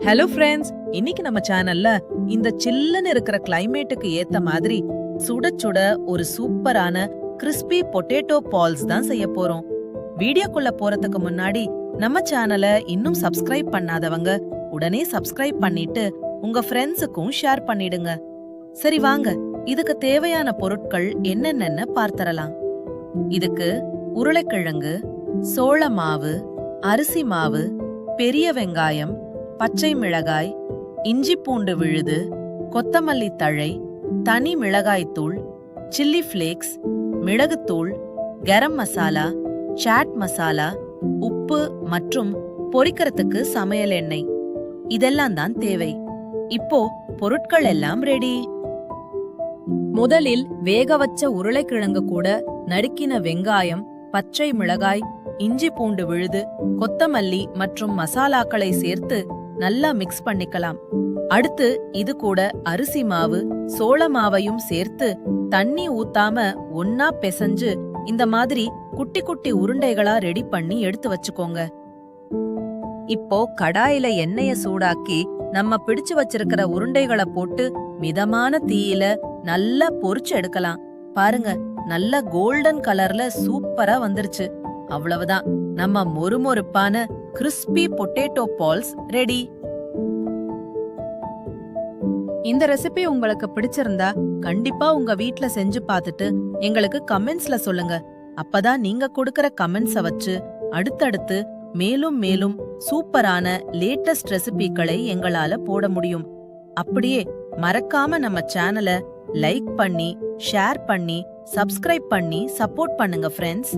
Hello friends, இன்னைக்கு நம்ம சேனல்ல இந்த சில்லுன்னு இருக்கிற கிளைமேட்டுக்கு ஏத்த மாதிரி சுட சுட ஒரு சூப்பரான கிறிஸ்பி பொட்டேட்டோ பால்ஸ் தான் செய்ய போறோம். வீடியோக்குள்ள போறதுக்கு முன்னாடி நம்ம சேனலை இன்னும் சப்ஸ்கிரைப் பண்ணாதவங்க உடனே சப்ஸ்கிரைப் பண்ணிட்டு உங்க ஃப்ரெண்ட்ஸுக்கும் ஷேர் பண்ணிடுங்க. சரி வாங்க, இதுக்கு தேவையான பொருட்கள் என்னென்னன்னு பார்த்தரலாம். இதுக்கு உருளைக்கிழங்கு, சோள மாவு, அரிசி மாவு, பெரிய வெங்காயம், பச்சை மிளகாய், இஞ்சி பூண்டு விழுது, கொத்தமல்லி தழை, தனி மிளகாய்த்தூள், சில்லி ஃபிளேக்ஸ், மிளகுத்தூள், கரம் மசாலா, சாட் மசாலா, உப்பு மற்றும் பொரிக்கிறதுக்கு சமையல் எண்ணெய். இதெல்லாம் தான் தேவை. இப்போ பொருட்கள் எல்லாம் ரெடி. முதலில் வேக வச்ச உருளைக்கிழங்கு கூட நறுக்கின வெங்காயம், பச்சை மிளகாய், இஞ்சி பூண்டு விழுது, கொத்தமல்லி மற்றும் மசாலாக்களை சேர்த்து நல்லா மிக்ஸ் பண்ணிக்கலாம். அடுத்து இது கூட அரிசி மாவு, சோள மாவையும் சேர்த்து தண்ணி ஊத்தாம ஒன்னா பிசைஞ்சு இந்த மாதிரி குட்டி குட்டி உருண்டைகளா ரெடி பண்ணி எடுத்து வச்சுக்கோங்க. இப்போ கடாயில எண்ணெய சூடாக்கி நம்ம பிடிச்சு வச்சிருக்கிற உருண்டைகளை போட்டு மிதமான தீயில நல்லா பொரிச்சு எடுக்கலாம். பாருங்க, நல்ல கோல்டன் கலர்ல சூப்பரா வந்துருச்சு. அவ்வளவுதான், நம்ம மொறுமொறுப்பான கிறிஸ்பி பொட்டேட்டோ பால்ஸ் ரெடி. இந்த ரெசிபி உங்களுக்கு பிடிச்சிருந்தா கண்டிப்பா உங்க வீட்ல செஞ்சு பார்த்துட்டு எங்களுக்கு கமெண்ட்ஸ்ல சொல்லுங்க. அப்பதான் நீங்க கொடுக்கற கமெண்ட்ஸ வச்சு அடுத்தடுத்து மேலும் மேலும் சூப்பரான லேட்டஸ்ட் ரெசிபிகளை எங்களால போட முடியும். அப்படியே மறக்காம நம்ம சேனலை லைக் பண்ணி, ஷேர் பண்ணி, சப்ஸ்கிரைப் பண்ணி சப்போர்ட் பண்ணுங்க ஃப்ரெண்ட்ஸ்.